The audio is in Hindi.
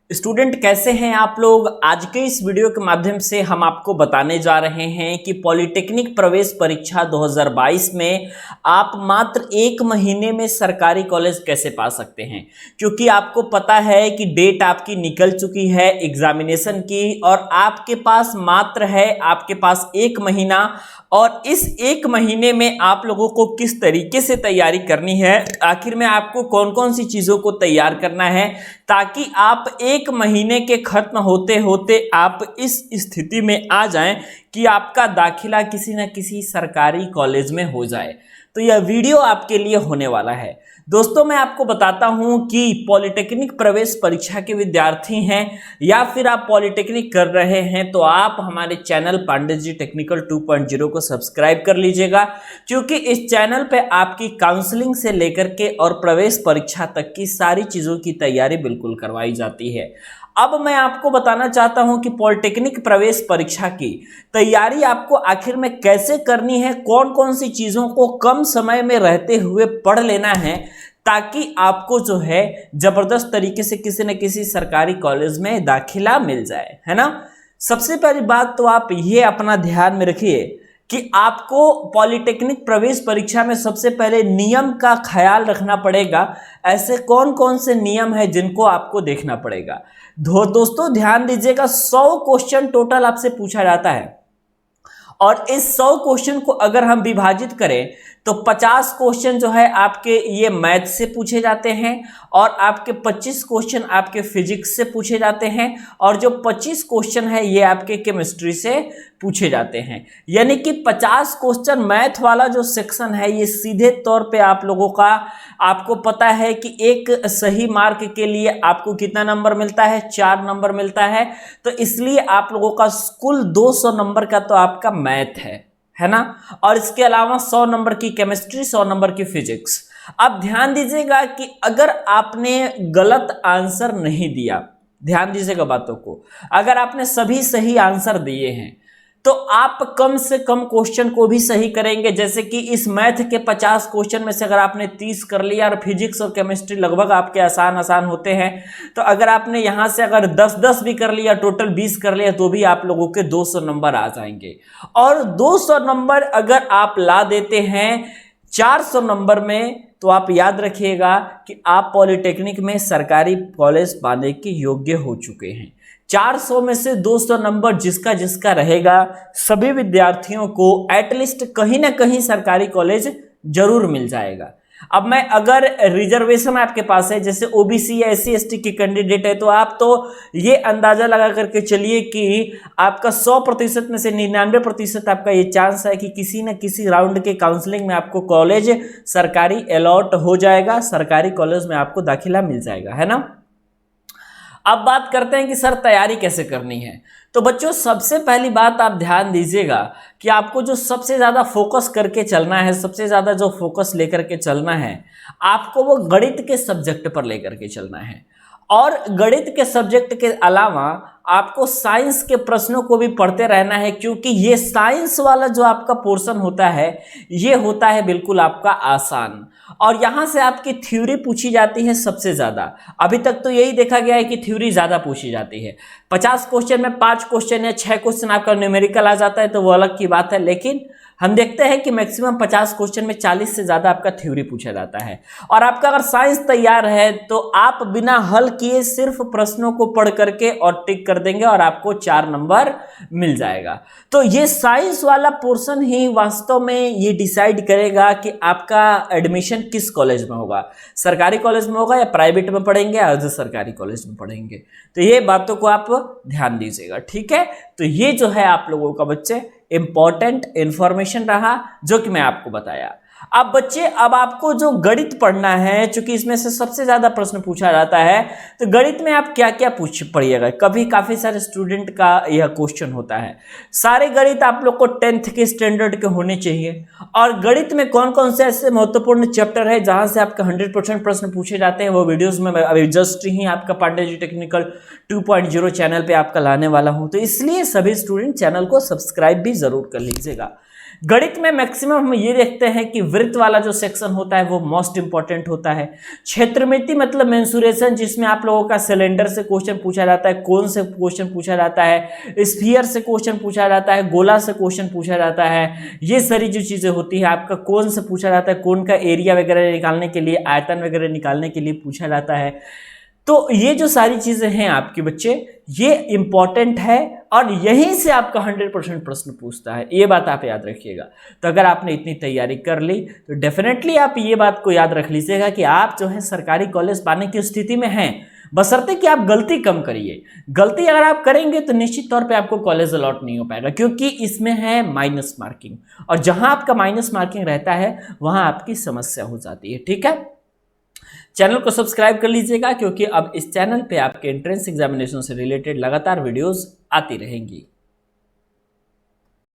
स्टूडेंट कैसे हैं आप लोग। आज के इस वीडियो के माध्यम से हम आपको बताने जा रहे हैं कि पॉलिटेक्निक प्रवेश परीक्षा 2022 में आप मात्र 1 महीने में सरकारी कॉलेज कैसे पा सकते हैं। क्योंकि आपको पता है कि डेट आपकी निकल चुकी है एग्जामिनेशन की और आपके पास मात्र है आपके पास 1 महीना, और इस 1 महीने में आप लोगों को किस तरीके से तैयारी करनी है, आखिर में आपको कौन कौन सी चीज़ों को तैयार करना है ताकि आप 1 महीने के खत्म होते होते आप इस स्थिति में आ जाएं कि आपका दाखिला किसी न किसी सरकारी कॉलेज में हो जाए। तो यह वीडियो आपके लिए होने वाला है। दोस्तों, मैं आपको बताता हूं कि पॉलिटेक्निक प्रवेश परीक्षा के विद्यार्थी हैं या फिर आप पॉलिटेक्निक कर रहे हैं तो आप हमारे चैनल पांडे जी टेक्निकल 2.0 को सब्सक्राइब कर लीजिएगा, क्योंकि इस चैनल पे आपकी काउंसलिंग से लेकर के और प्रवेश परीक्षा तक की सारी चीज़ों की तैयारी बिल्कुल करवाई जाती है। अब मैं आपको बताना चाहता हूं कि पॉलिटेक्निक प्रवेश परीक्षा की तैयारी आपको आखिर में कैसे करनी है, कौन कौन सी चीज़ों को कम समय में रहते हुए पढ़ लेना है ताकि आपको जो है जबरदस्त तरीके से किसी न किसी सरकारी कॉलेज में दाखिला मिल जाए, है ना। सबसे पहली बात तो आप ये अपना ध्यान में रखिए कि आपको पॉलिटेक्निक प्रवेश परीक्षा में सबसे पहले नियम का ख्याल रखना पड़ेगा। ऐसे कौन कौन से नियम है जिनको आपको देखना पड़ेगा। दोस्तों ध्यान दीजिएगा, 100 क्वेश्चन टोटल आपसे पूछा जाता है और इस 100 क्वेश्चन को अगर हम विभाजित करें तो 50 क्वेश्चन जो है आपके ये मैथ से पूछे जाते हैं और आपके 25 क्वेश्चन आपके फिजिक्स से पूछे जाते हैं और जो 25 क्वेश्चन है ये आपके केमिस्ट्री से पूछे जाते हैं। यानी कि 50 क्वेश्चन मैथ वाला जो सेक्शन है ये सीधे तौर पे आप लोगों का, आपको पता है कि एक सही मार्क के लिए आपको कितना नंबर मिलता है, 4 नंबर मिलता है। तो इसलिए आप लोगों का कुल 200 नंबर का तो आपका मैथ है ना, और इसके अलावा 100 नंबर की केमिस्ट्री, 100 नंबर की फिजिक्स। अब ध्यान दीजिएगा कि अगर आपने गलत आंसर नहीं दिया, ध्यान दीजिएगा बातों को, अगर आपने सभी सही आंसर दिए हैं तो आप कम से कम क्वेश्चन को भी सही करेंगे। जैसे कि इस मैथ के 50 क्वेश्चन में से अगर आपने 30 कर लिया और फिजिक्स और केमिस्ट्री लगभग आपके आसान होते हैं, तो अगर आपने यहां से अगर 10 भी कर लिया, टोटल 20 कर लिया, तो भी आप लोगों के 200 नंबर आ जाएंगे। और 200 नंबर अगर आप ला देते हैं 400 नंबर में, तो आप याद रखिएगा कि आप पॉलिटेक्निक में सरकारी कॉलेज पाने के योग्य हो चुके हैं। 400 में से 200 नंबर जिसका जिसका रहेगा, सभी विद्यार्थियों को एटलीस्ट कहीं ना कहीं सरकारी कॉलेज जरूर मिल जाएगा। अब मैं अगर रिजर्वेशन आपके पास है, जैसे ओबीसी या एससी एसटी की कैंडिडेट है, तो आप तो ये अंदाजा लगा करके चलिए कि आपका 100% में से 99% आपका ये चांस है कि किसी न किसी राउंड के काउंसलिंग में आपको कॉलेज सरकारी अलॉट हो जाएगा, सरकारी कॉलेज में आपको दाखिला मिल जाएगा, है ना। अब बात करते हैं कि सर तैयारी कैसे करनी है। तो बच्चों, सबसे पहली बात आप ध्यान दीजिएगा कि आपको जो सबसे ज़्यादा फोकस करके चलना है, सबसे ज़्यादा जो फोकस लेकर के चलना है, आपको वो गणित के सब्जेक्ट पर लेकर के चलना है। और गणित के सब्जेक्ट के अलावा आपको साइंस के प्रश्नों को भी पढ़ते रहना है, क्योंकि ये साइंस वाला जो आपका पोर्शन होता है ये होता है बिल्कुल आपका आसान, और यहाँ से आपकी थ्योरी पूछी जाती है सबसे ज़्यादा। अभी तक तो यही देखा गया है कि थ्योरी ज़्यादा पूछी जाती है। 50 क्वेश्चन में 5 क्वेश्चन या 6 क्वेश्चन आपका न्यूमेरिकल आ जाता है तो वो अलग की बात है, लेकिन हम देखते हैं कि मैक्सिमम 50 क्वेश्चन में 40 से ज़्यादा आपका थ्योरी पूछा जाता है। और आपका अगर साइंस तैयार है तो आप बिना हल किए सिर्फ प्रश्नों को पढ़ करके और टिक कर देंगे और आपको 4 नंबर मिल जाएगा। तो ये साइंस वाला पोर्शन ही वास्तव में ये डिसाइड करेगा कि आपका एडमिशन किस कॉलेज में होगा, सरकारी कॉलेज में होगा या प्राइवेट में पढ़ेंगे या अर्ध सरकारी कॉलेज में पढ़ेंगे। तो ये बातों को आप ध्यान दीजिएगा, ठीक है। तो ये जो है आप लोगों का बच्चे इंपॉर्टेंट इंफॉर्मेशन रहा जो कि मैं आपको बताया। अब बच्चे, अब आपको जो गणित पढ़ना है, चूंकि इसमें से सबसे ज्यादा प्रश्न पूछा जाता है, तो गणित में आप क्या क्या पढ़िएगा। कभी काफी सारे स्टूडेंट का यह क्वेश्चन होता है, सारे गणित आप लोग को 10th के स्टैंडर्ड के होने चाहिए। और गणित में कौन कौन से ऐसे महत्वपूर्ण चैप्टर है जहां से आपका 100% प्रश्न पूछे जाते हैं, वो वीडियोस में अभी जस्ट ही आपका पांडे जी टेक्निकल 2.0 चैनल पे आपका लाने वाला हूं। तो इसलिए सभी स्टूडेंट चैनल को सब्सक्राइब भी जरूर कर लीजिएगा। गणित में मैक्सिमम हम ये देखते हैं कि वृत्त वाला जो सेक्शन होता है वो मोस्ट इंपॉर्टेंट होता है। क्षेत्रमिति मतलब मेंसुरेशन, जिसमें आप लोगों का सिलेंडर से क्वेश्चन पूछा जाता है, कोन से क्वेश्चन पूछा जाता है, स्फीयर से क्वेश्चन पूछा जाता है, गोला से क्वेश्चन पूछा जाता है। ये सारी जो चीजें होती है, आपका कोन से पूछा जाता है, कोन का एरिया वगैरह निकालने के लिए, आयतन वगैरह निकालने के लिए पूछा जाता है। तो ये जो सारी चीजें हैं आपके बच्चे, ये इंपॉर्टेंट है और यहीं से आपका 100% प्रश्न पूछता है, ये बात आप याद रखिएगा। तो अगर आपने इतनी तैयारी कर ली तो डेफिनेटली आप ये बात को याद रख लीजिएगा कि आप जो है सरकारी कॉलेज पाने की स्थिति में हैं, बशर्ते कि आप गलती कम करिए। गलती अगर आप करेंगे तो निश्चित तौर पे आपको कॉलेज अलॉट नहीं हो पाएगा, क्योंकि इसमें है माइनस मार्किंग, और जहां आपका माइनस मार्किंग रहता है वहां आपकी समस्या हो जाती है। ठीक है, चैनल को सब्सक्राइब कर लीजिएगा, क्योंकि अब इस चैनल पे आपके एंट्रेंस एग्जामिनेशन से रिलेटेड लगातार वीडियोस आती रहेंगी।